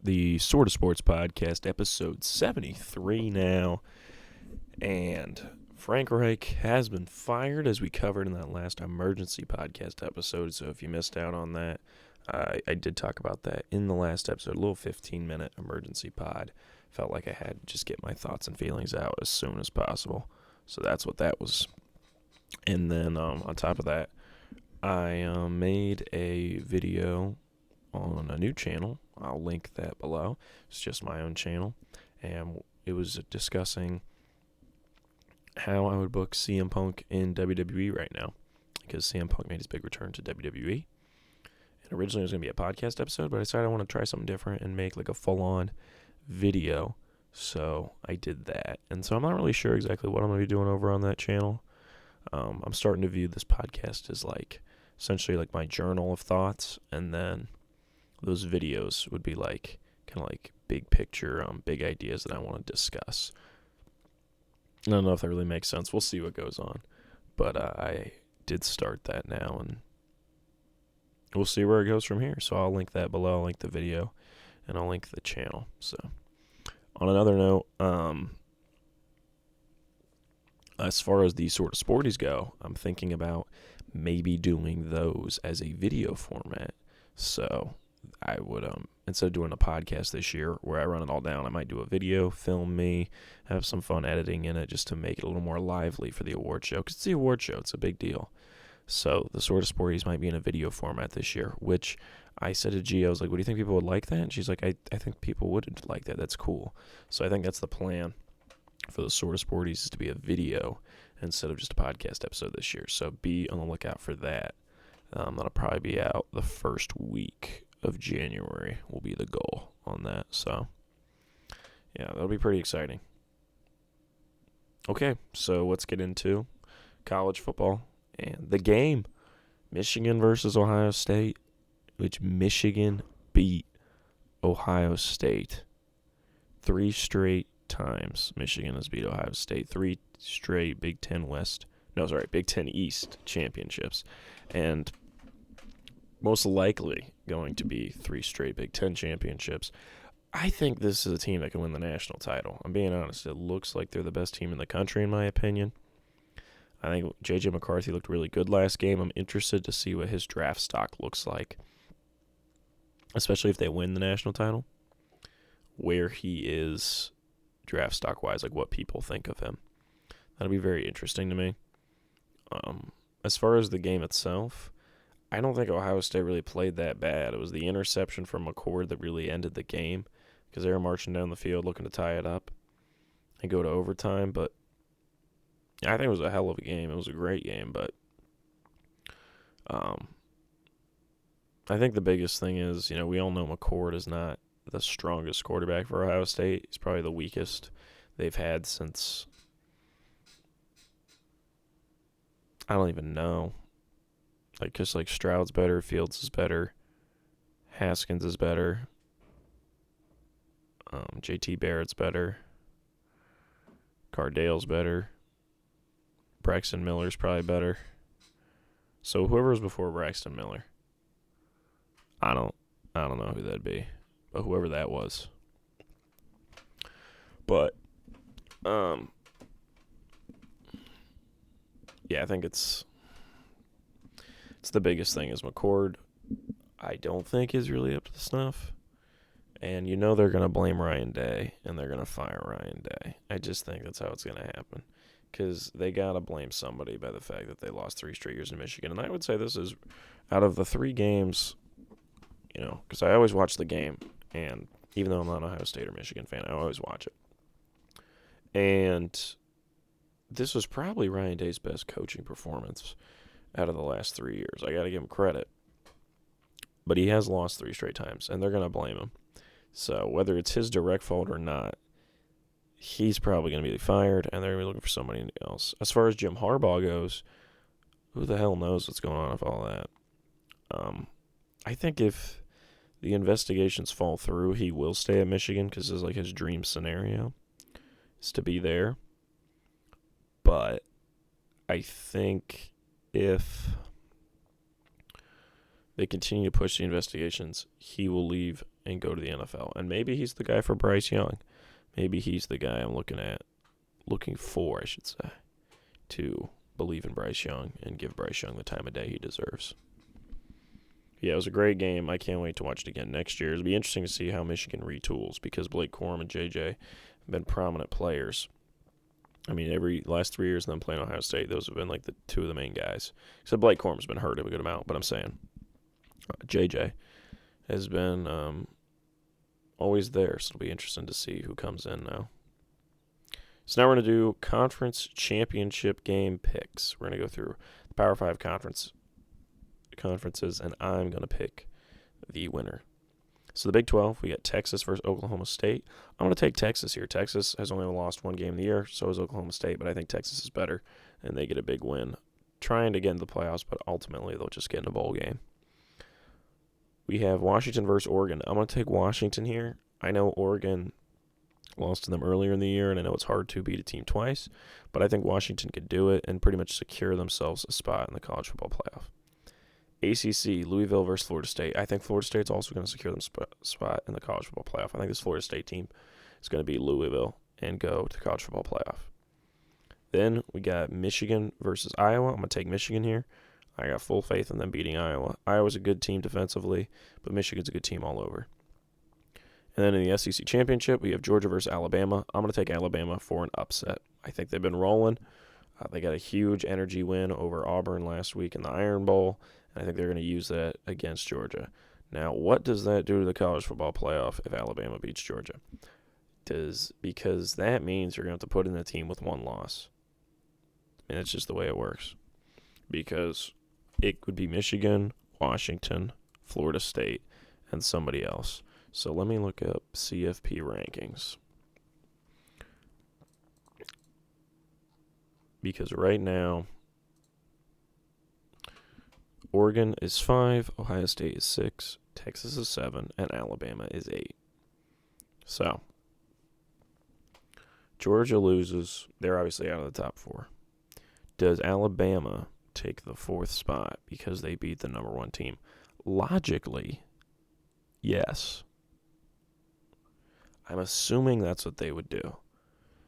the Sort of Sports Podcast, episode 73 now. And Frank Reich has been fired, as we covered in that last emergency podcast episode. So if you missed out on that, I did talk about that in the last episode, a little 15-minute emergency pod. Felt like I had to just get my thoughts and feelings out as soon as possible. So that's what that was. And then on top of that, I made a video on a new channel. I'll link that below. It's just my own channel. And it was discussing how I would book CM Punk in WWE right now, because CM Punk made his big return to WWE. And originally it was going to be a podcast episode, but I decided I want to try something different and make like a full-on video. So I did that. And so I'm not really sure exactly what I'm going to be doing over on that channel. I'm starting to view this podcast as like essentially like my journal of thoughts, and then those videos would be like kind of like big picture, big ideas that I want to discuss. I don't know if that really makes sense. We'll see what goes on. But I did start that now, and we'll see where it goes from here. So I'll link that below. I'll link the video, and I'll link the channel. So on another note, as far as these sort of sporties go, I'm thinking about maybe doing those as a video format. So I would, instead of doing a podcast this year where I run it all down, I might do a video, film me, have some fun editing in it just to make it a little more lively for the award show. Because it's the award show. It's a big deal. So the sort of sporties might be in a video format this year, which I said to Gia, I was like, what do you think people would like that? And she's like, I think people would like that. That's cool. So I think that's the plan for the sort of sporties, is to be a video instead of just a podcast episode this year. So be on the lookout for that. That'll probably be out the first week of January will be the goal on that. So yeah, that'll be pretty exciting. Okay, so let's get into college football and the game. Michigan versus Ohio State, which Michigan beat Ohio State 3 straight times. Michigan has beat Ohio State 3 straight Big Ten East championships, and most likely going to be 3 straight Big Ten championships. I think this is a team that can win the national title. I'm being honest. It looks like they're the best team in the country, in my opinion. I think J.J. McCarthy looked really good last game. I'm interested to see what his draft stock looks like, especially if they win the national title, where he is draft stock-wise, like what people think of him. That'll be very interesting to me. As far as the game itself, I don't think Ohio State really played that bad. It was the interception from McCord that really ended the game, because they were marching down the field looking to tie it up and go to overtime. But I think it was a hell of a game. It was a great game, but I think the biggest thing is, we all know McCord is not the strongest quarterback for Ohio State. He's probably the weakest they've had since, I don't even know. Just Stroud's better, Fields is better, Haskins is better, JT Barrett's better, Cardale's better, Braxton Miller's probably better. So whoever was before Braxton Miller, I don't know who that'd be, but whoever that was. But yeah, I think it's the biggest thing is McCord, I don't think is really up to the snuff. And they're going to blame Ryan Day, and they're going to fire Ryan Day. I just think that's how it's going to happen, because they got to blame somebody by the fact that they lost 3 straight years in Michigan. And I would say this is, out of the 3 games, because I always watch the game, and even though I'm not an Ohio State or Michigan fan, I always watch it. And this was probably Ryan Day's best coaching performance out of the last 3 years. I got to give him credit. But he has lost 3 straight times, and they're going to blame him. So whether it's his direct fault or not, he's probably going to be fired, and they're going to be looking for somebody else. As far as Jim Harbaugh goes, who the hell knows what's going on with all that? I think if the investigations fall through, he will stay at Michigan, because it's like his dream scenario is to be there. But I think if they continue to push the investigations, he will leave and go to the NFL. And maybe he's the guy for Bryce Young. Maybe he's the guy I'm looking for, I should say, to believe in Bryce Young and give Bryce Young the time of day he deserves. Yeah, it was a great game. I can't wait to watch it again next year. It'll be interesting to see how Michigan retools because Blake Corum and JJ have been prominent players. I mean, last 3 years of them playing Ohio State, those have been like the two of the main guys. Except Blake Corum's been hurt a good amount, but I'm saying JJ has been always there, so it'll be interesting to see who comes in now. So now we're going to do conference championship game picks. We're going to go through the Power 5 conferences, and I'm going to pick the winner. So the Big 12, we got Texas versus Oklahoma State. I'm going to take Texas here. Texas has only lost one game in the year, so has Oklahoma State, but I think Texas is better, and they get a big win, trying to get into the playoffs, but ultimately they'll just get in a bowl game. We have Washington versus Oregon. I'm going to take Washington here. I know Oregon lost to them earlier in the year, and I know it's hard to beat a team twice, but I think Washington could do it and pretty much secure themselves a spot in the college football playoff. ACC, Louisville versus Florida State. I think Florida State's also going to secure them spot in the college football playoff. I think this Florida State team is going to beat Louisville and go to the college football playoff. Then we got Michigan versus Iowa. I'm going to take Michigan here. I got full faith in them beating Iowa. Iowa's a good team defensively, but Michigan's a good team all over. And then in the SEC Championship, we have Georgia versus Alabama. I'm going to take Alabama for an upset. I think they've been rolling. They got a huge energy win over Auburn last week in the Iron Bowl, and I think they're going to use that against Georgia. Now, what does that do to the college football playoff if Alabama beats Georgia? Because that means you're going to have to put in a team with one loss. And it's just the way it works. Because it could be Michigan, Washington, Florida State, and somebody else. So let me look up CFP rankings. Because right now, Oregon is 5, Ohio State is 6, Texas is 7, and Alabama is 8. So, Georgia loses. They're obviously out of the top 4. Does Alabama take the 4th spot because they beat the number 1 team? Logically, yes. I'm assuming that's what they would do.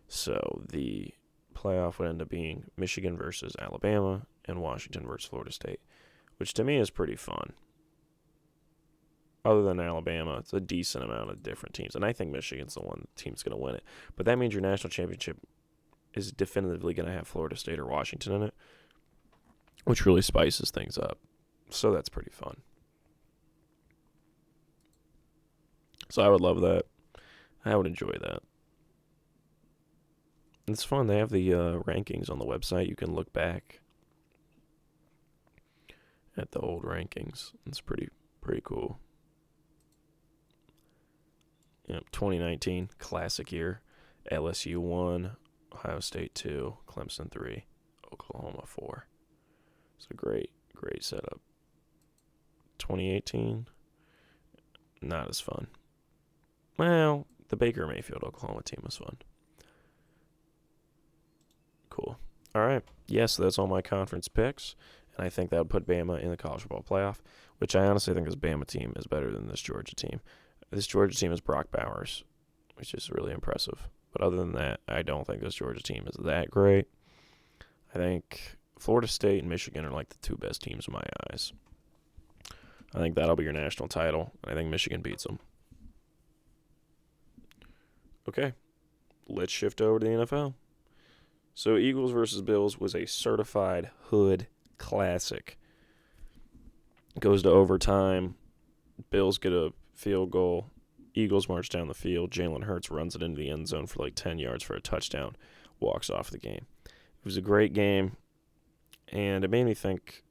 So, the playoff would end up being Michigan versus Alabama and Washington versus Florida State, which to me is pretty fun. Other than Alabama, it's a decent amount of different teams, and I think Michigan's the one team's going to win it. But that means your national championship is definitively going to have Florida State or Washington in it, which really spices things up. So that's pretty fun. So I would love that. I would enjoy that. It's fun. They have the rankings on the website. You can look back at the old rankings. It's pretty cool. Yep, 2019, classic year. LSU 1, Ohio State 2, Clemson 3, Oklahoma 4. It's a great setup. 2018, not as fun. Well, the Baker Mayfield Oklahoma team was fun. Cool. All right. Yes, that's all my conference picks. And I think that would put Bama in the college football playoff, which I honestly think this Bama team is better than this Georgia team. This Georgia team is Brock Bowers, which is really impressive. But other than that, I don't think this Georgia team is that great. I think Florida State and Michigan are like the 2 best teams in my eyes. I think that'll be your national title. I think Michigan beats them. Okay. Let's shift over to the NFL. So Eagles versus Bills was a certified hood classic. Goes to overtime. Bills get a field goal. Eagles march down the field. Jalen Hurts runs it into the end zone for like 10 yards for a touchdown. Walks off the game. It was a great game. And it made me think.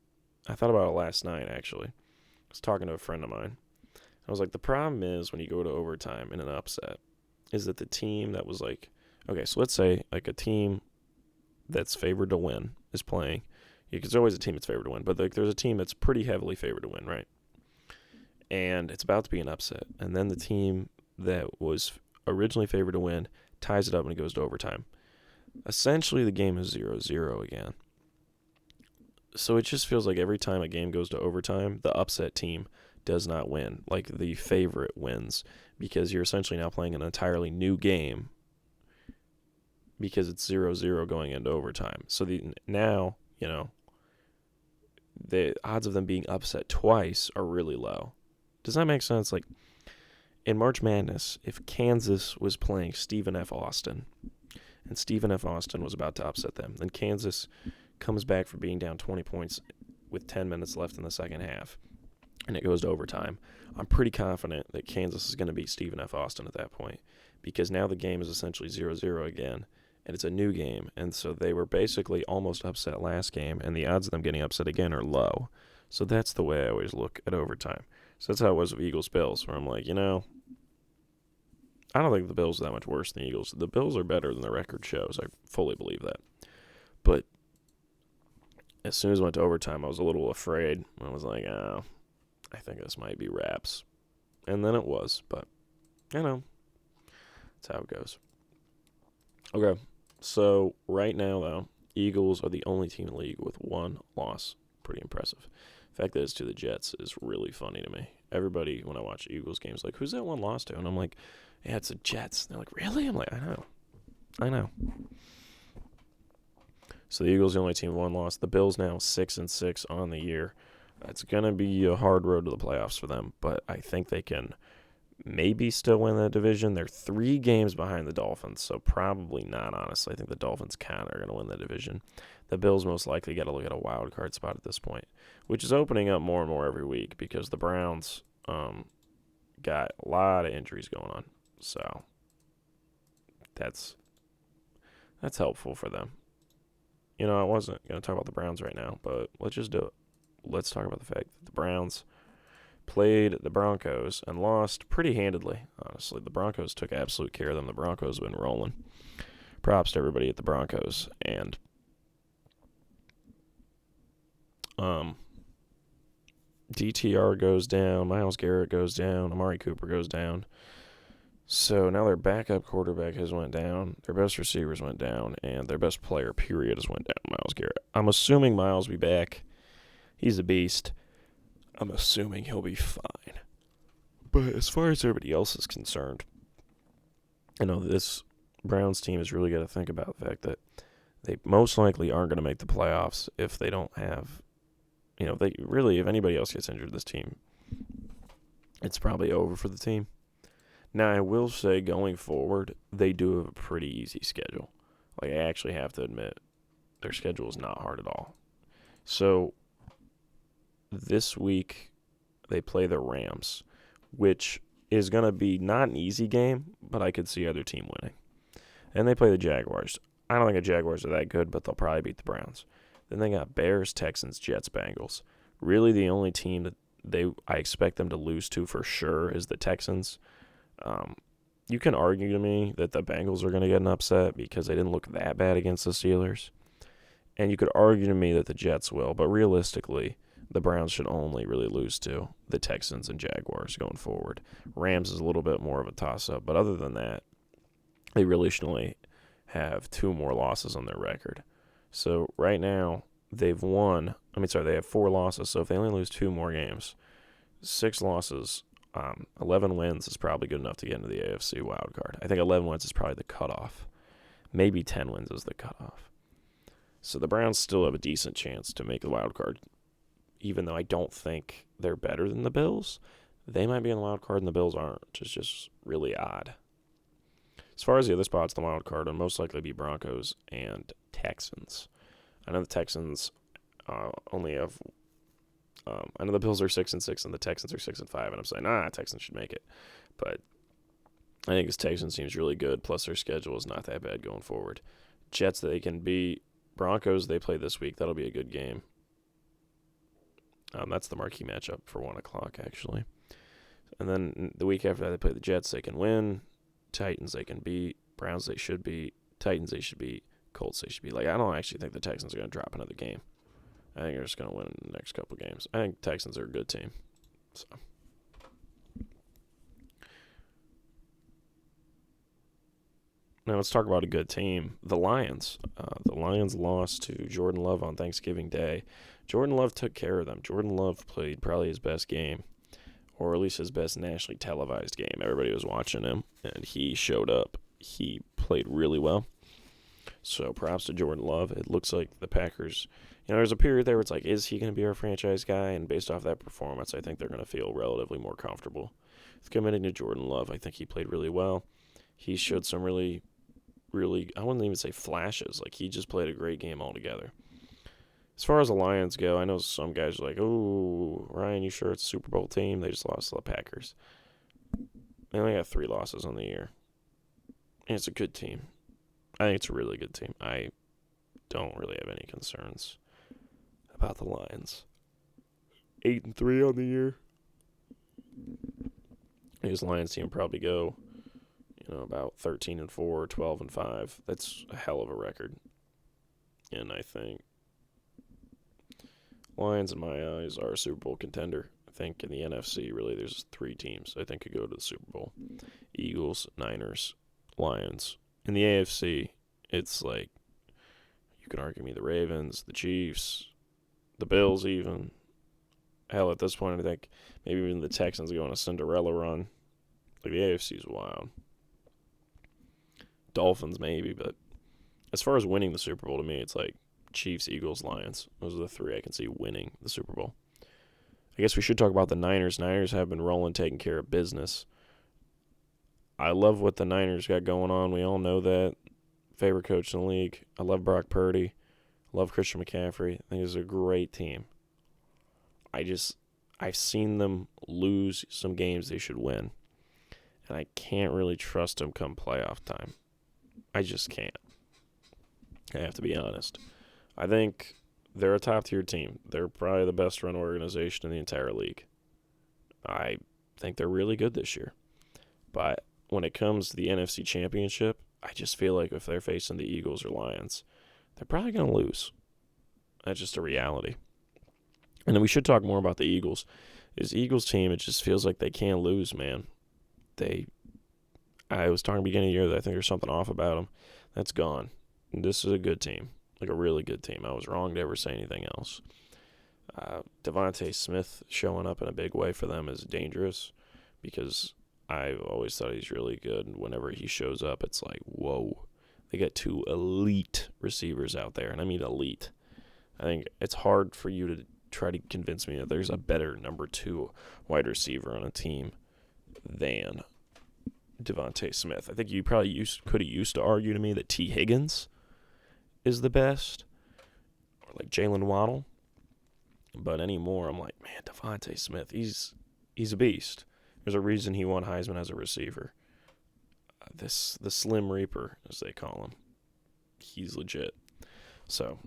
I thought about it last night, actually. I was talking to a friend of mine. I was like, the problem is when you go to overtime in an upset is that the team that was like, okay, so let's say like a team that's favored to win is playing. Because there's always a team that's favored to win, but like there's a team that's pretty heavily favored to win, right? And it's about to be an upset. And then the team that was originally favored to win ties it up and it goes to overtime. Essentially, the game is 0-0 again. So it just feels like every time a game goes to overtime, the upset team does not win. Like the favorite wins because you're essentially now playing an entirely new game because it's 0-0 going into overtime. So now, the odds of them being upset twice are really low. Does that make sense? Like in March Madness, if Kansas was playing Stephen F. Austin and Stephen F. Austin was about to upset them, then Kansas comes back from being down 20 points with 10 minutes left in the second half, and it goes to overtime. I'm pretty confident that Kansas is going to beat Stephen F. Austin at that point because now the game is essentially 0-0 again, and it's a new game, and so they were basically almost upset last game, and the odds of them getting upset again are low. So that's the way I always look at overtime. So that's how it was with Eagles-Bills, where I'm like, I don't think the Bills are that much worse than the Eagles. The Bills are better than the record shows. I fully believe that. But as soon as it went to overtime, I was a little afraid. I was like, oh, I think this might be wraps. And then it was, but, that's how it goes. Okay, so right now, though, Eagles are the only team in the league with one loss. Pretty impressive. The fact that it's to the Jets is really funny to me. Everybody, when I watch Eagles games, like, who's that one loss to? And I'm like, yeah, it's the Jets. And they're like, really? I'm like, I know. So the Eagles are the only team with one loss. The Bills now 6-6 on the year. It's going to be a hard road to the playoffs for them, but I think they can maybe still win that division. They're 3 games behind the Dolphins, so probably not, honestly. I think the Dolphins kind of are going to win the division. The Bills most likely got to look at a wild card spot at this point, which is opening up more and more every week because the Browns got a lot of injuries going on. So that's helpful for them. I wasn't going to talk about the Browns right now, but let's just do it. Let's talk about the fact that the Browns played the Broncos and lost pretty handedly, honestly. The Broncos took absolute care of them. The Broncos have been rolling. Props to everybody at the Broncos. And DTR goes down, Myles Garrett goes down, Amari Cooper goes down. So now their backup quarterback has went down, their best receivers went down, and their best player, period, has went down, Myles Garrett. I'm assuming Myles will be back. He's a beast. I'm assuming he'll be fine. But as far as everybody else is concerned, this Browns team has really got to think about the fact that they most likely aren't going to make the playoffs if they don't have, if anybody else gets injured, this team, it's probably over for the team. Now, I will say going forward, they do have a pretty easy schedule. Like, I actually have to admit, their schedule is not hard at all. So this week, they play the Rams, which is going to be not an easy game, but I could see either team winning. And they play the Jaguars. I don't think the Jaguars are that good, but they'll probably beat the Browns. Then they got Bears, Texans, Jets, Bengals. Really, the only team that I expect them to lose to for sure is the Texans. You can argue to me that the Bengals are going to get an upset because they didn't look that bad against the Steelers. And you could argue to me that the Jets will, but realistically, the Browns should only really lose to the Texans and Jaguars going forward. Rams is a little bit more of a toss-up, but other than that, they really should only have 2 more losses on their record. So right now, they have 4 losses, so if they only lose 2 more games, 6 losses, 11 wins is probably good enough to get into the AFC wildcard. I think 11 wins is probably the cutoff. Maybe 10 wins is the cutoff. So the Browns still have a decent chance to make the wildcard, even though I don't think they're better than the Bills. They might be in the wildcard and the Bills aren't, which is just really odd. As far as the other spots in the wildcard, it'll most likely be Broncos and Texans. I know the Texans only have I know the Bills are 6-6 and the Texans are 6-5, and I'm saying, Texans should make it. But I think this Texans team is really good, plus their schedule is not that bad going forward. Jets, they can beat. Broncos, they play this week. That'll be a good game. That's the marquee matchup for 1 o'clock, actually. And then the week after that, they play the Jets. They can win. Titans, they can beat. Browns, they should beat. Titans, they should beat. Colts, they should beat. I don't actually think the Texans are going to drop another game. I think they're just going to win in the next couple games. I think Texans are a good team. So. Now let's talk about a good team. The Lions. The Lions lost to Jordan Love on Thanksgiving Day. Jordan Love took care of them. Jordan Love played probably his best game, or at least his best nationally televised game. Everybody was watching him, and he showed up. He played really well. So props to Jordan Love. It looks like the Packers, there's a period there where it's like, is he going to be our franchise guy? And based off that performance, I think they're going to feel relatively more comfortable with committing to Jordan Love. I think he played really well. He showed some really, I wouldn't even say flashes. Like, he just played a great game altogether. As far as the Lions go, I know some guys are like, oh, Ryan, you sure it's a Super Bowl team? They just lost to the Packers. They only got 3 losses on the year. And it's a good team. I think it's a really good team. I don't really have any concerns about the Lions. 8-3 on the year. His Lions team probably go, about 13-4, 12-5. That's a hell of a record. And I think Lions, in my eyes, are a Super Bowl contender. I think in the NFC, really, there's 3 teams I think could go to the Super Bowl. Eagles, Niners, Lions. In the AFC, it's like, you can argue me the Ravens, the Chiefs, the Bills even. Hell, at this point, I think maybe even the Texans go on a Cinderella run. Like, the AFC's wild. Dolphins maybe, but as far as winning the Super Bowl, to me, it's like Chiefs, Eagles, Lions. Those are the 3 I can see winning the Super Bowl. I guess we should talk about the Niners. Niners have been rolling, taking care of business. I love what the Niners got going on. We all know that. Favorite coach in the league. I love Brock Purdy. I love Christian McCaffrey. I think it's a great team. I've seen them lose some games they should win. And I can't really trust them come playoff time. I just can't. I have to be honest. I think they're a top-tier team. They're probably the best-run organization in the entire league. I think they're really good this year. But when it comes to the NFC Championship, I just feel like if they're facing the Eagles or Lions, they're probably going to lose. That's just a reality. And then we should talk more about the Eagles. This Eagles team, it just feels like they can't lose, man. I was talking at the beginning of the year that I think there's something off about them. That's gone. This is a good team, like a really good team. I was wrong to ever say anything else. Devontae Smith showing up in a big way for them is dangerous because I've always thought he's really good. Whenever he shows up, it's like, whoa. They got 2 elite receivers out there, and I mean elite. I think it's hard for you to try to convince me that there's a better number 2 wide receiver on a team than Devontae Smith. I think you probably could have used to argue to me that T. Higgins is the best, or like Jalen Waddle. But anymore, I'm like, man, Devontae Smith, he's a beast. There's a reason he won Heisman as a receiver. The Slim Reaper, as they call him. He's legit. So,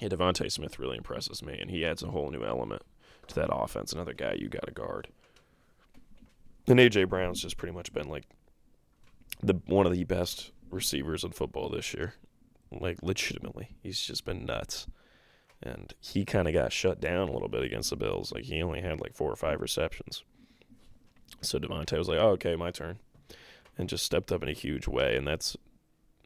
yeah, Devontae Smith really impresses me, and he adds a whole new element to that offense. Another guy you got to guard. And A.J. Brown's just pretty much been like one of the best receivers in football this year. Like, legitimately. He's just been nuts. And he kind of got shut down a little bit against the Bills. Like, he only had like 4 or 5 receptions. So Devontae was like, oh, okay, my turn. And just stepped up in a huge way. And that's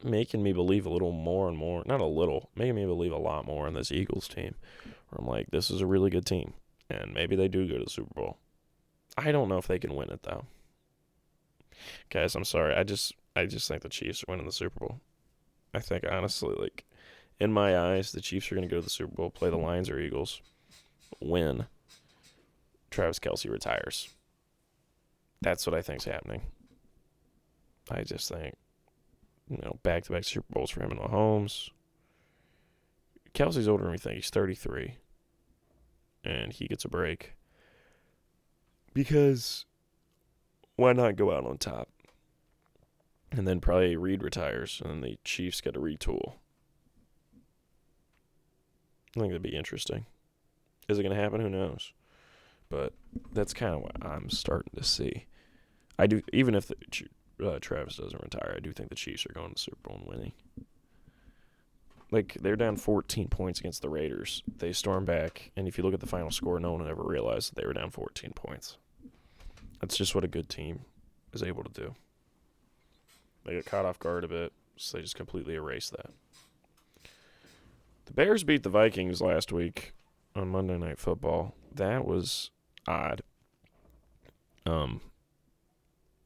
making me believe a little more and more. Not a little. Making me believe a lot more in this Eagles team. Where I'm like, this is a really good team. And maybe they do go to the Super Bowl. I don't know if they can win it, though. Guys, I'm sorry. I just think the Chiefs are winning the Super Bowl. I think, honestly, like, in my eyes, the Chiefs are going to go to the Super Bowl, play the Lions or Eagles, win. Travis Kelce retires. That's what I think's happening. I just think, back-to-back Super Bowls for him and Mahomes. Kelce's older than we think. He's 33. And he gets a break. Because why not go out on top? And then probably Reed retires, and then the Chiefs get to retool. I think that'd be interesting. Is it going to happen? Who knows? But that's kind of what I'm starting to see. I do, even if Travis doesn't retire, I do think the Chiefs are going to the Super Bowl and winning. Like, they're down 14 points against the Raiders. They storm back, and if you look at the final score, no one would ever realize that they were down 14 points. That's just what a good team is able to do. They got caught off guard a bit, so they just completely erased that. The Bears beat the Vikings last week on Monday Night Football. That was odd.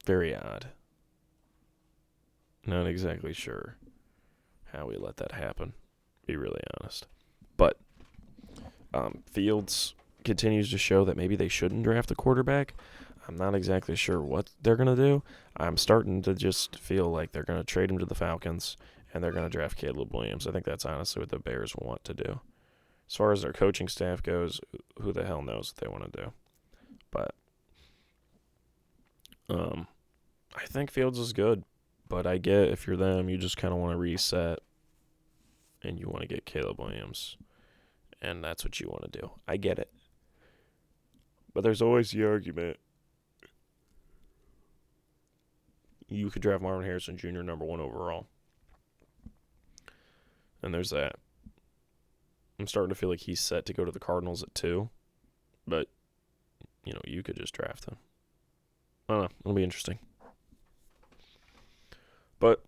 Very odd. Not exactly sure how we let that happen, to be really honest. But Fields continues to show that maybe they shouldn't draft a quarterback. I'm not exactly sure what they're going to do. I'm starting to just feel like they're going to trade him to the Falcons, and they're going to draft Caleb Williams. I think that's honestly what the Bears want to do. As far as their coaching staff goes, who the hell knows what they want to do. But I think Fields is good. But I get if you're them, you just kind of want to reset, and you want to get Caleb Williams. And that's what you want to do. I get it. But there's always the argument. You could draft Marvin Harrison Jr. number 1 overall. And there's that. I'm starting to feel like he's set to go to the Cardinals at 2. But, you could just draft him. I don't know. It'll be interesting. But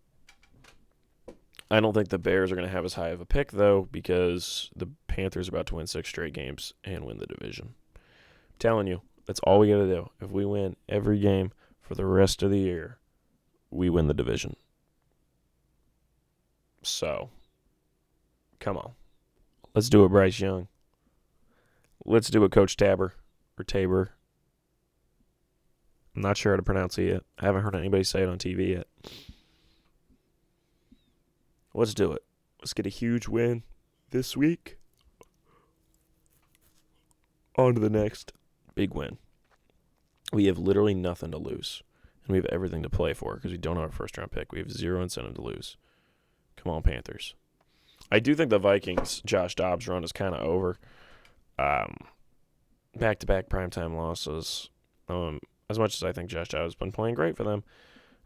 I don't think the Bears are going to have as high of a pick, though, because the Panthers are about to win 6 straight games and win the division. I'm telling you, that's all we got to do. If we win every game for the rest of the year, we win the division. So, come on. Let's do it, Bryce Young. Let's do it, Coach Tabor or Tabor. I'm not sure how to pronounce it yet. I haven't heard anybody say it on TV yet. Let's do it. Let's get a huge win this week. On to the next big win. We have literally nothing to lose. And we have everything to play for because we don't have a first-round pick. We have 0 incentive to lose. Come on, Panthers. I do think the Vikings' Josh Dobbs run is kind of over. Back-to-back primetime losses. As much as I think Josh Dobbs has been playing great for them,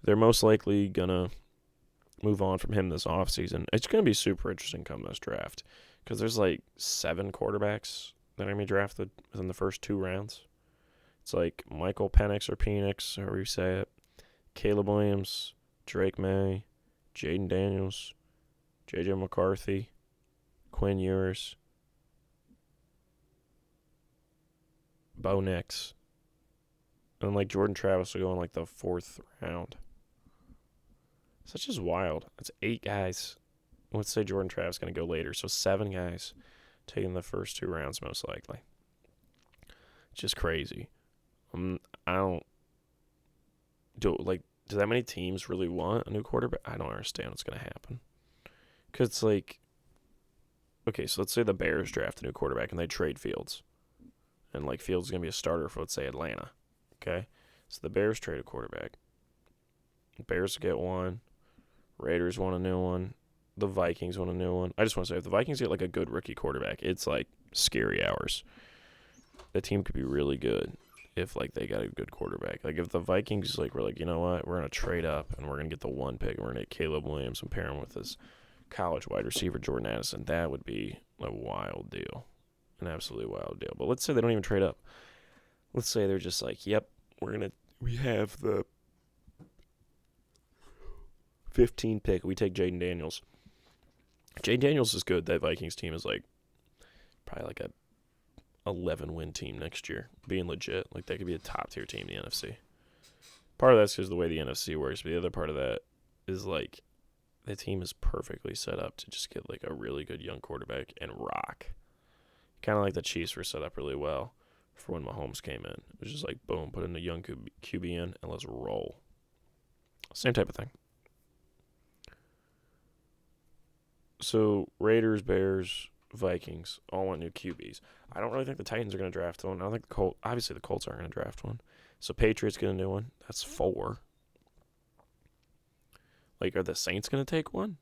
they're most likely going to move on from him this offseason. It's going to be super interesting come this draft because there's like 7 quarterbacks that are going to be drafted within the first 2 rounds. It's like Michael Penix or Penix, however you say it, Caleb Williams, Drake May, Jaden Daniels, J.J. McCarthy, Quinn Ewers, Bo Nix, and like Jordan Travis will go in like the 4th round. Such just wild. That's 8 guys. Let's say Jordan Travis is going to go later. So 7 guys taking the first 2 rounds most likely. It's just crazy. I don't do like. Do that many teams really want a new quarterback? I don't understand what's going to happen. Because it's like, okay, so let's say the Bears draft a new quarterback and they trade Fields. And like Fields is going to be a starter for, let's say, Atlanta. Okay? So the Bears trade a quarterback. The Bears get one. Raiders want a new one. The Vikings want a new one. I just want to say, if the Vikings get like a good rookie quarterback, it's like scary hours. The team could be really good if like they got a good quarterback. Like if the Vikings like were like, you know what, we're gonna trade up and we're gonna get the 1 pick and we're gonna get Caleb Williams and pair him with his college wide receiver Jordan Addison, that would be a wild deal. An absolutely wild deal. But let's say they don't even trade up. Let's say they're just like, yep, we have the 15 pick. We take Jaden Daniels. Jaden Daniels is good. That Vikings team is like probably like a 11-win team next year, being legit. Like they could be a top-tier team in the NFC. Part of that's because of the way the NFC works, but the other part of that is like the team is perfectly set up to just get like a really good young quarterback and rock. Kind of like the Chiefs were set up really well for when Mahomes came in. It was just like, boom, put in a young QB in and let's roll. Same type of thing. So Raiders, Bears, Vikings all want new QBs. I don't really think the Titans are going to draft one. I don't think obviously the Colts aren't going to draft one. So Patriots get a new one. That's 4. Like, are the Saints going to take one?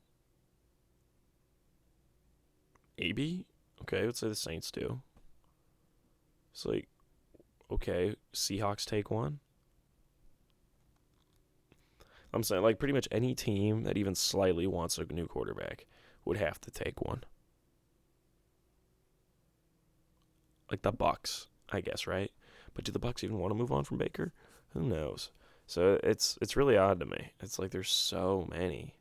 Maybe. Okay, let's say the Saints do. It's like, okay, Seahawks take one. I'm saying, like, pretty much any team that even slightly wants a new quarterback would have to take one. Like the Bucks, I guess, right? But do the Bucks even want to move on from Baker? Who knows? So it's really odd to me. It's like there's so many.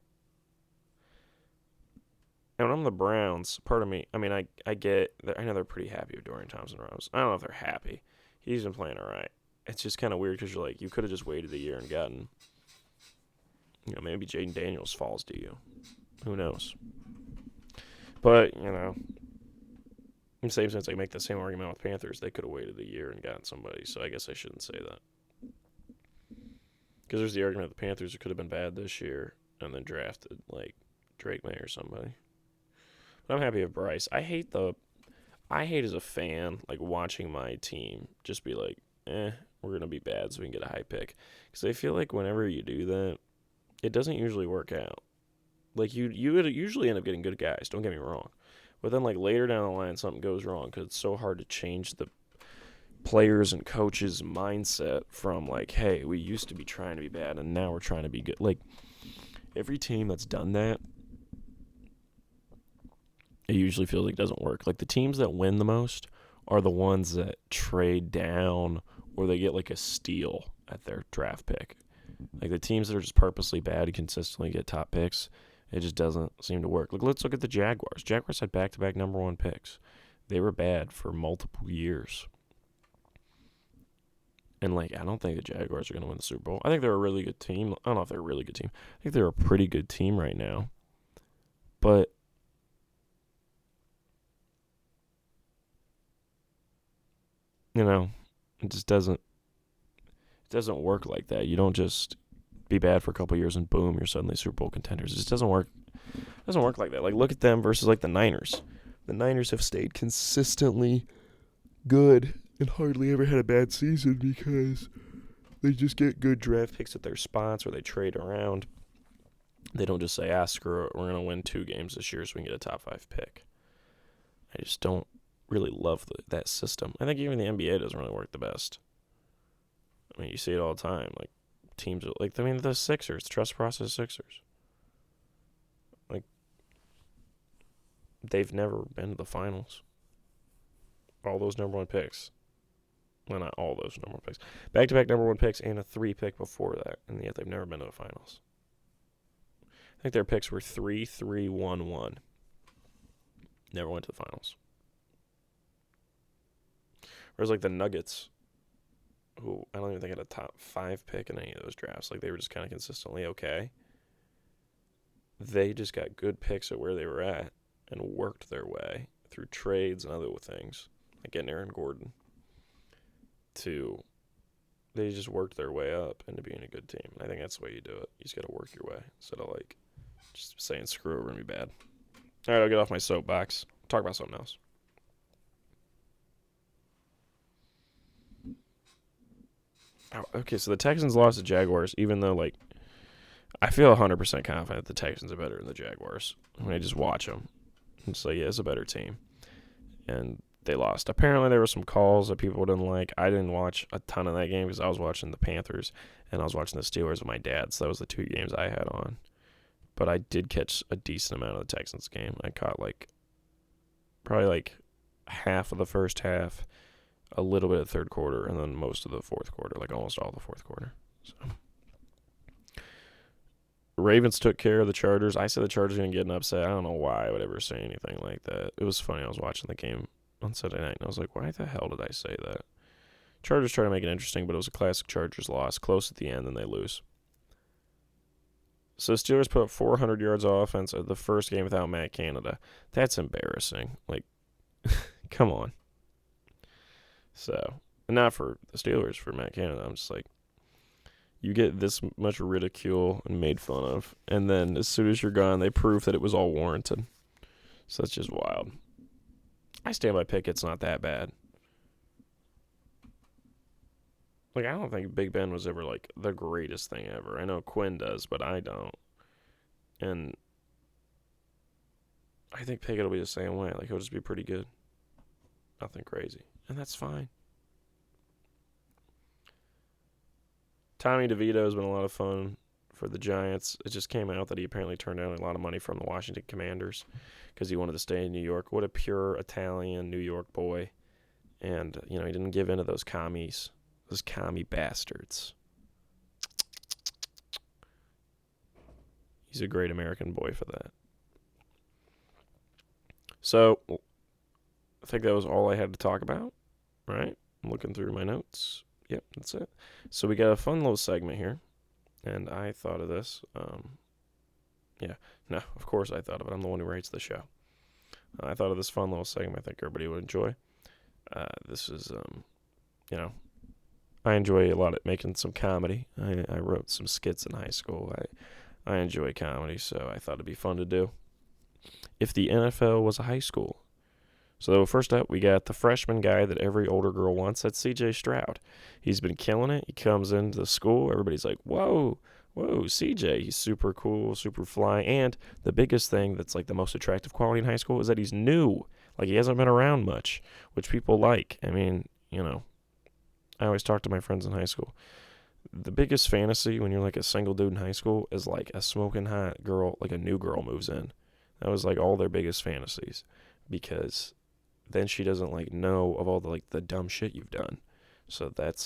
And when I'm the Browns, part of me, I mean, I get, I know they're pretty happy with Dorian Thompson-Robinson. I don't know if they're happy. He's been playing all right. It's just kind of weird because you're like, you could have just waited a year and gotten, maybe Jaden Daniels falls to you. Who knows? But, in the same sense, I make the same argument with Panthers. They could have waited a year and gotten somebody, so I guess I shouldn't say that. Because there's the argument that the Panthers could have been bad this year and then drafted, like, Drake May or somebody. But I'm happy with Bryce. I hate as a fan, like, watching my team just be like, we're going to be bad so we can get a high pick. Because I feel like whenever you do that, it doesn't usually work out. Like, you would usually end up getting good guys, don't get me wrong. But then, like, later down the line, something goes wrong because it's so hard to change the players' and coaches' mindset from, like, hey, we used to be trying to be bad, and now we're trying to be good. Like, every team that's done that, it usually feels like it doesn't work. Like, the teams that win the most are the ones that trade down or they get, like, a steal at their draft pick. Like, the teams that are just purposely bad and consistently get top picks, it just doesn't seem to work. Like, let's look at the Jaguars. Jaguars had back-to-back number one picks. They were bad for multiple years. And, like, I don't think the Jaguars are going to win the Super Bowl. I think they're a really good team. I don't know if they're a really good team. I think they're a pretty good team right now. But it just doesn't work like that. You don't just be bad for a couple years and boom, you're suddenly Super Bowl contenders. It just doesn't work. It doesn't work like that. Like, look at them versus, like, the Niners. The Niners have stayed consistently good and hardly ever had a bad season because they just get good draft picks at their spots or they trade around. They don't just say, screw it, we're going to win 2 games this year so we can get a top 5 pick. I just don't really love that system. I think even the NBA doesn't really work the best. I mean, you see it all the time. Like, teams, the Sixers, trust process Sixers. Like, they've never been to the finals. All those number one picks. Well, not all those number one picks. Back-to-back number one picks and a 3 pick before that, and yet they've never been to the finals. I think their picks were 3, 3, 1, 1. Never went to the finals. Whereas, like, the Nuggets, who I don't even think had a top 5 pick in any of those drafts. Like, they were just kind of consistently okay. They just got good picks at where they were at and worked their way through trades and other things, like getting Aaron Gordon, they just worked their way up into being a good team. And I think that's the way you do it. You just got to work your way instead of, like, just saying, screw it, we're going to be bad. All right, I'll get off my soapbox. Talk about something else. Okay, so the Texans lost to Jaguars, even though, like, I feel 100% confident the Texans are better than the Jaguars when I just watch them. It's like, yeah, it's a better team. And they lost. Apparently, there were some calls that people didn't like. I didn't watch a ton of that game because I was watching the Panthers and I was watching the Steelers with my dad, so that was the 2 games I had on. But I did catch a decent amount of the Texans game. I caught, like, probably, like, half of the first half, a little bit of the third quarter, and then most of the fourth quarter, like almost all the fourth quarter. So, Ravens took care of the Chargers. I said the Chargers were going to get an upset. I don't know why I would ever say anything like that. It was funny. I was watching the game on Sunday night, and I was like, why the hell did I say that? Chargers try to make it interesting, but it was a classic Chargers loss. Close at the end, and they lose. So Steelers put up 400 yards of offense at the first game without Matt Canada. That's embarrassing. Like, come on. So, not for the Steelers, for Matt Canada. I'm just like, you get this much ridicule and made fun of, and then as soon as you're gone, they prove that it was all warranted. So that's just wild. I stand by Pickett's not that bad. Like, I don't think Big Ben was ever, like, the greatest thing ever. I know Quinn does, but I don't. And I think Pickett will be the same way. Like, he'll just be pretty good. Nothing crazy. And that's fine. Tommy DeVito has been a lot of fun for the Giants. It just came out that he apparently turned down a lot of money from the Washington Commanders because he wanted to stay in New York. What a pure Italian New York boy. And, he didn't give in to those commies. Those commie bastards. He's a great American boy for that. So, I think that was all I had to talk about, right? I'm looking through my notes. Yep, that's it. So we got a fun little segment here, and I thought of this. No, of course I thought of it. I'm the one who writes the show. I thought of this fun little segment I think everybody would enjoy. This is, I enjoy a lot of making some comedy. I wrote some skits in high school. I enjoy comedy, so I thought it'd be fun to do. If the NFL was a high school. So first up, we got the freshman guy that every older girl wants. That's C.J. Stroud. He's been killing it. He comes into the school. Everybody's like, whoa, C.J. He's super cool, super fly. And the biggest thing that's like the most attractive quality in high school is that he's new. Like he hasn't been around much, which people like. I mean, I always talk to my friends in high school. The biggest fantasy when you're like a single dude in high school is like a smoking hot girl, like a new girl moves in. That was like all their biggest fantasies, because then she doesn't like know of all the like the dumb shit you've done. So that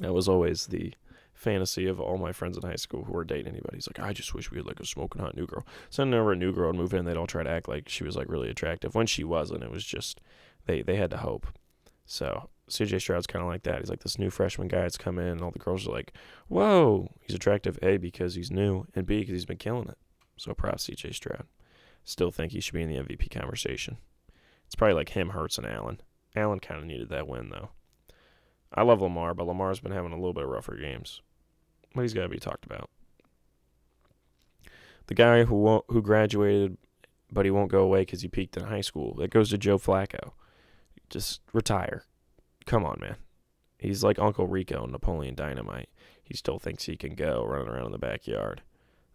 was always the fantasy of all my friends in high school who were dating anybody. He's like, I just wish we had like a smoking hot new girl. So whenever a new girl would move in, they'd all try to act like she was like really attractive when she wasn't. It was just they had to hope. So CJ Stroud's kind of like that. He's like this new freshman guy that's come in, and all the girls are like, whoa, he's attractive, A, because he's new, and B, because he's been killing it. So props CJ Stroud. Still think he should be in the MVP conversation. It's probably like him, Hurts, and Allen. Allen kind of needed that win, though. I love Lamar, but Lamar's been having a little bit of rougher games. But he's got to be talked about. The guy who graduated, but he won't go away because he peaked in high school. That goes to Joe Flacco. Just retire. Come on, man. He's like Uncle Rico and Napoleon Dynamite. He still thinks he can go running around in the backyard.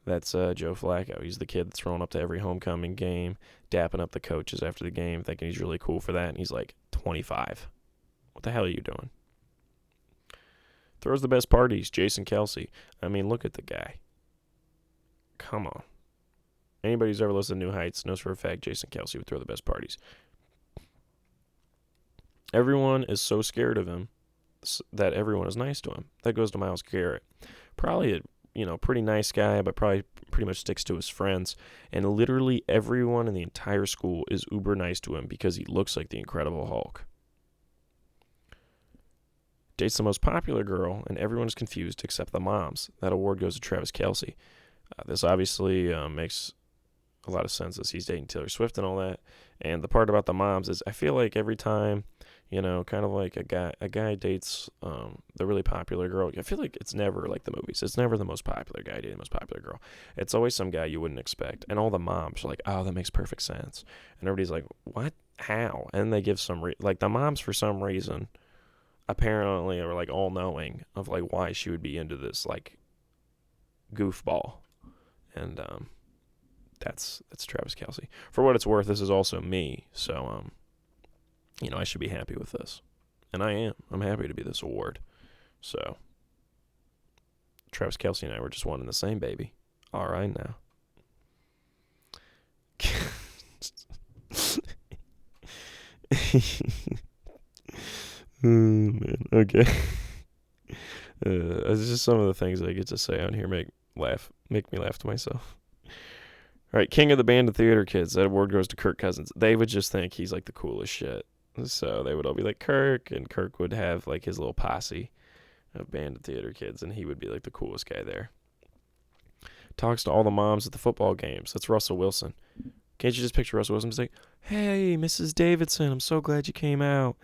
That's Joe Flacco. He's the kid that's rolling up to every homecoming game, dapping up the coaches after the game, thinking he's really cool for that, and he's like 25. What the hell are you doing? Throws the best parties, Jason Kelsey. I mean, look at the guy. Come on. Anybody who's ever listened to New Heights knows for a fact Jason Kelsey would throw the best parties. Everyone is so scared of him that everyone is nice to him. That goes to Myles Garrett. Probably a pretty nice guy, but probably pretty much sticks to his friends. And literally everyone in the entire school is uber nice to him because he looks like the Incredible Hulk. Dates the most popular girl, and everyone is confused except the moms. That award goes to Travis Kelce. This obviously makes a lot of sense as he's dating Taylor Swift and all that. And the part about the moms is I feel like every time, kind of like a guy dates the really popular girl, I feel like it's never like the movies. It's never the most popular guy dating the most popular girl. It's always some guy you wouldn't expect. And all the moms are like, oh, that makes perfect sense. And everybody's like, what? How? And they give like the moms for some reason apparently are like all knowing of like why she would be into this like goofball. And that's Travis Kelce. For what it's worth, this is also me. So I should be happy with this. And I am. I'm happy to be this award. So Travis Kelce and I were just one and the same, baby. All right now. Man. Okay. It's just some of the things I get to say on here make me laugh to myself. All right, King of the Band of Theater Kids. That award goes to Kirk Cousins. They would just think he's like the coolest shit. So they would all be like Kirk, and Kirk would have like his little posse of Band of Theater Kids, and he would be like the coolest guy there. Talks to all the moms at the football games. That's Russell Wilson. Can't you just picture Russell Wilson? He's like, hey, Mrs. Davidson, I'm so glad you came out.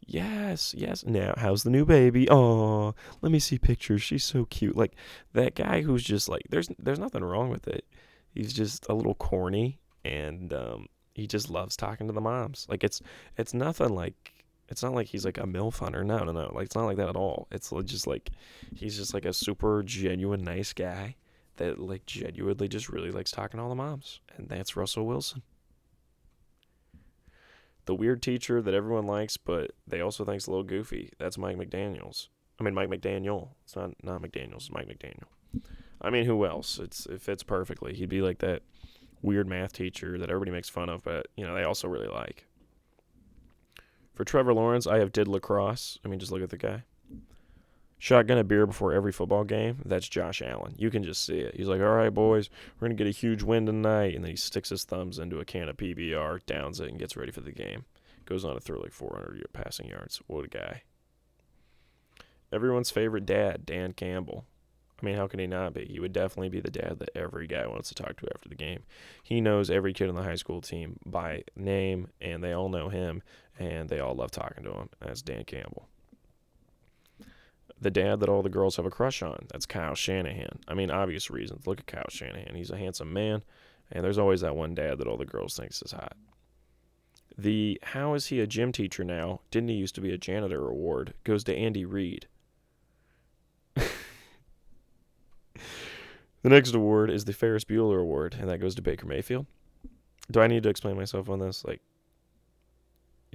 Yes. Now, how's the new baby? Oh, let me see pictures. She's so cute. Like that guy who's just like, there's nothing wrong with it. He's just a little corny, and he just loves talking to the moms. Like it's nothing like, it's not like he's like a MILF hunter. No. Like it's not like that at all. It's just like he's just like a super genuine nice guy that like genuinely just really likes talking to all the moms, and that's Russell Wilson. The weird teacher that everyone likes, but they also think's a little goofy. That's Mike McDaniel. It's not McDaniels. It's Mike McDaniel. I mean, who else? It fits perfectly. He'd be like that weird math teacher that everybody makes fun of, but they also really like. For Trevor Lawrence, I have did lacrosse. I mean, just look at the guy. Shotgun a beer before every football game. That's Josh Allen. You can just see it. He's like, all right, boys, we're going to get a huge win tonight. And then he sticks his thumbs into a can of PBR, downs it, and gets ready for the game. Goes on to throw like 400 passing yards. What a guy. Everyone's favorite dad, Dan Campbell. I mean, how can he not be? He would definitely be the dad that every guy wants to talk to after the game. He knows every kid on the high school team by name, and they all know him, and they all love talking to him. That's Dan Campbell. The dad that all the girls have a crush on. That's Kyle Shanahan. I mean, obvious reasons. Look at Kyle Shanahan. He's a handsome man, and there's always that one dad that all the girls thinks is hot. The how is he a gym teacher now? Didn't he used to be a janitor award? Goes to Andy Reid. The next award is the Ferris Bueller Award, and that goes to Baker Mayfield. Do I need to explain myself on this? Like,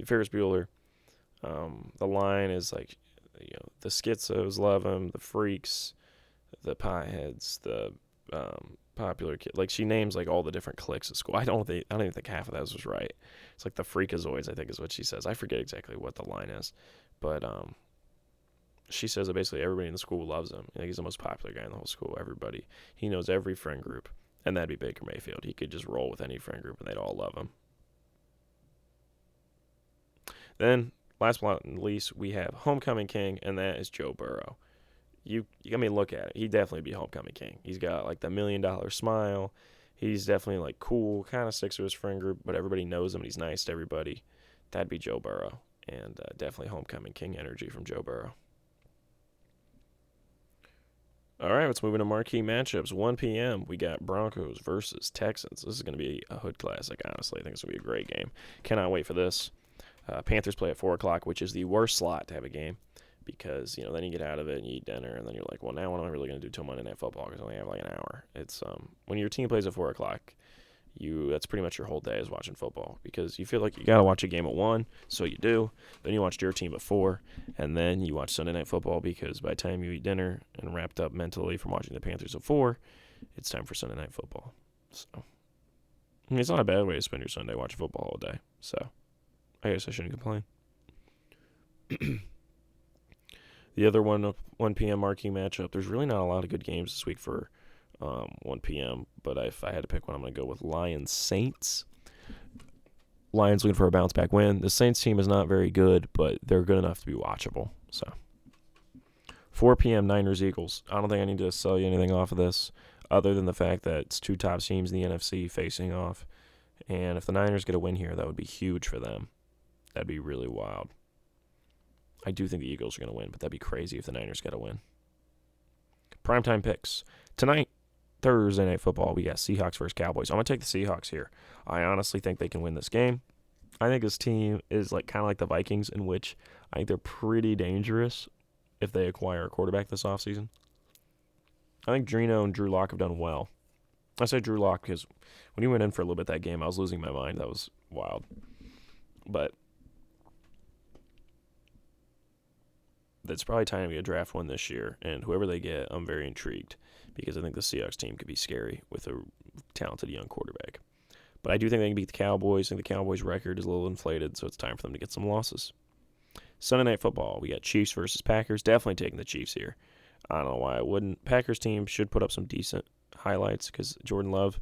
Ferris Bueller, the line is like, the schizos love him, the freaks, the potheads, the popular kid. Like, she names like all the different cliques at school. I don't even think half of that was right. It's like the freakazoids, I think is what she says. I forget exactly what the line is, but she says that basically everybody in the school loves him. He's the most popular guy in the whole school. Everybody. He knows every friend group, and that'd be Baker Mayfield. He could just roll with any friend group, and they'd all love him. Then, last but not least, we have Homecoming King, and that is Joe Burrow. You got me look at it. He'd definitely be Homecoming King. He's got like the $1 million smile. He's definitely like cool, kind of sticks to his friend group, but everybody knows him and he's nice to everybody. That'd be Joe Burrow, and definitely Homecoming King energy from Joe Burrow. All right, let's move into marquee matchups. 1 p.m., we got Broncos versus Texans. This is going to be a hood classic, honestly. I think it's going to be a great game. Cannot wait for this. Panthers play at 4 o'clock, which is the worst slot to have a game because, then you get out of it and you eat dinner, and then you're like, well, now what am I really going to do till Monday Night Football because I only have like an hour. It's when your team plays at 4 o'clock, that's pretty much your whole day is watching football because you feel like you got to watch a game at 1, so you do. Then you watch your team at 4, and then you watch Sunday Night Football because by the time you eat dinner and wrapped up mentally from watching the Panthers at 4, it's time for Sunday Night Football. So, it's not a bad way to spend your Sunday watching football all day. So, I guess I shouldn't complain. The other 1 p.m. marquee matchup, there's really not a lot of good games this week for 1 p.m., but if I had to pick one, I'm going to go with Lions-Saints. Lions looking for a bounce-back win. The Saints team is not very good, but they're good enough to be watchable. So, 4 p.m. Niners-Eagles. I don't think I need to sell you anything off of this other than the fact that it's 2 top teams in the NFC facing off. And if the Niners get a win here, that would be huge for them. That'd be really wild. I do think the Eagles are going to win, but that'd be crazy if the Niners get a win. Primetime picks. Tonight, Thursday Night Football, we got Seahawks versus Cowboys. I'm going to take the Seahawks here. I honestly think they can win this game. I think this team is like kind of like the Vikings, in which I think they're pretty dangerous if they acquire a quarterback this offseason. I think Drino and Drew Lock have done well. I say Drew Lock because when he went in for a little bit that game, I was losing my mind. That was wild. But that's probably time to be a draft one this year, and whoever they get, I'm very intrigued because I think the Seahawks team could be scary with a talented young quarterback. But I do think they can beat the Cowboys. I think the Cowboys' record is a little inflated, so it's time for them to get some losses. Sunday Night Football, we got Chiefs versus Packers. Definitely taking the Chiefs here. I don't know why I wouldn't. Packers team should put up some decent highlights because Jordan Love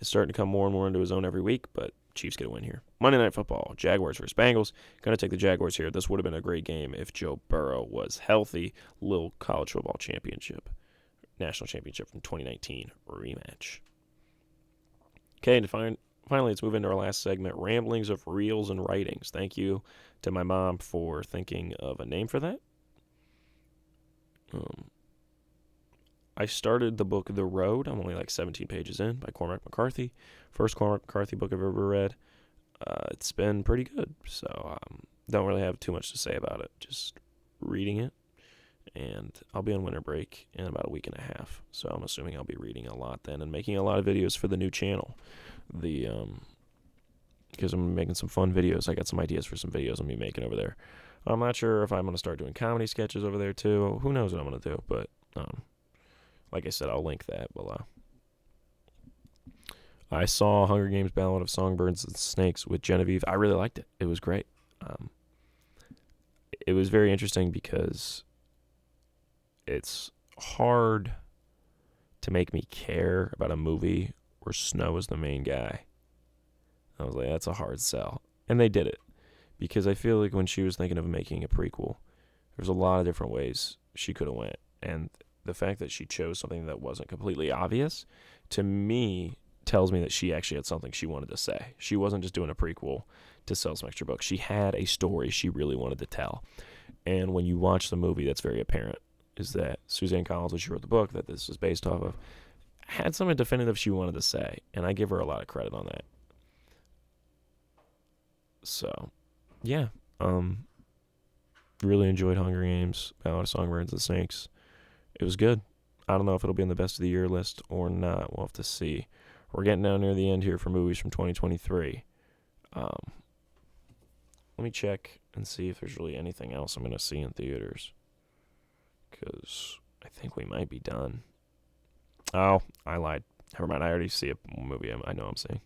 is starting to come more and more into his own every week, but Chiefs get a win here. Monday Night Football, Jaguars versus Bengals. Going to take the Jaguars here. This would have been a great game if Joe Burrow was healthy. Little college football championship, national championship from 2019 rematch. Okay, and finally, let's move into our last segment, Ramblings of Reels and Writings. Thank you to my mom for thinking of a name for that. I started the book The Road. I'm only like 17 pages in by Cormac McCarthy. First Cormac McCarthy book I've ever read. It's been pretty good, so don't really have too much to say about it. Just reading it, and I'll be on winter break in about a week and a half, so I'm assuming I'll be reading a lot then and making a lot of videos for the new channel. Because I'm making some fun videos. I got some ideas for some videos I'm going to be making over there. I'm not sure if I'm going to start doing comedy sketches over there too. Who knows what I'm going to do, but like I said, I'll link that below. I saw Hunger Games Ballad of Songbirds and Snakes with Genevieve. I really liked it. It was great. It was very interesting because it's hard to make me care about a movie where Snow is the main guy. I was like, that's a hard sell. And they did it. Because I feel like when she was thinking of making a prequel, there's a lot of different ways she could have went. And the fact that she chose something that wasn't completely obvious, to me, tells me that she actually had something she wanted to say. She wasn't just doing a prequel to sell some extra books. She had a story she really wanted to tell. And when you watch the movie, that's very apparent, is that Suzanne Collins, when she wrote the book that this was based off of, had something definitive she wanted to say. And I give her a lot of credit on that. So, yeah. Really enjoyed Hunger Games, Ballad of Songbirds and Snakes. It was good. I don't know if it'll be on the best of the year list or not. We'll have to see. We're getting down near the end here for movies from 2023. Let me check and see if there's really anything else I'm going to see in theaters. Because I think we might be done. Oh, I lied. Never mind. I already see a movie I know I'm seeing.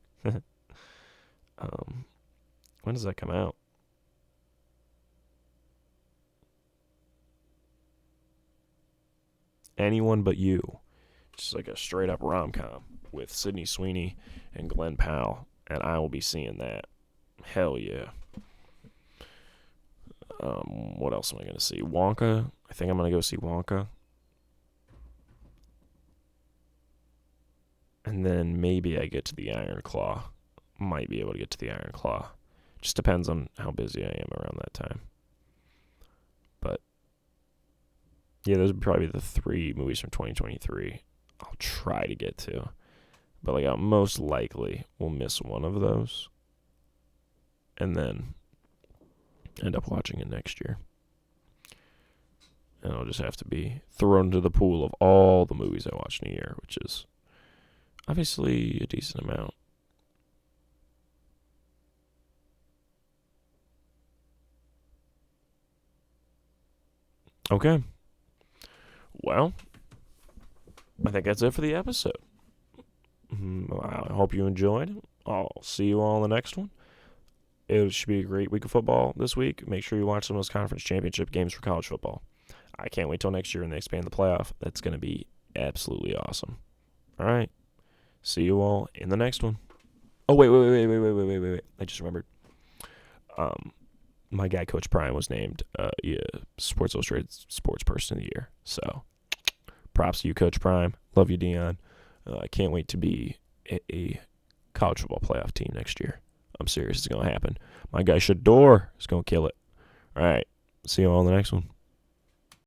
When does that come out? Anyone But You. Just like a straight up rom-com with Sydney Sweeney and Glenn Powell. And I will be seeing that. Hell yeah. What else am I going to see? Wonka. I think I'm going to go see Wonka. And then maybe I get to the Iron Claw. Might be able to get to the Iron Claw. Just depends on how busy I am around that time. But yeah, those would probably be the 3 movies from 2023 I'll try to get to. But like I most likely will miss one of those. And then end up watching it next year. And I'll just have to be thrown into the pool of all the movies I watched in a year, which is obviously a decent amount. Okay. Well, I think that's it for the episode. I hope you enjoyed. I'll see you all in the next one. It should be a great week of football this week. Make sure you watch some of those conference championship games for college football. I can't wait till next year when they expand the playoff. That's going to be absolutely awesome. All right. See you all in the next one. Oh, wait. I just remembered. My guy, Coach Prime, was named Sports Illustrated Sports Person of the Year. So, props to you, Coach Prime. Love you, Dion. I can't wait to be a college football playoff team next year. I'm serious. It's going to happen. My guy, Shador, is going to kill it. All right. See you all in the next one.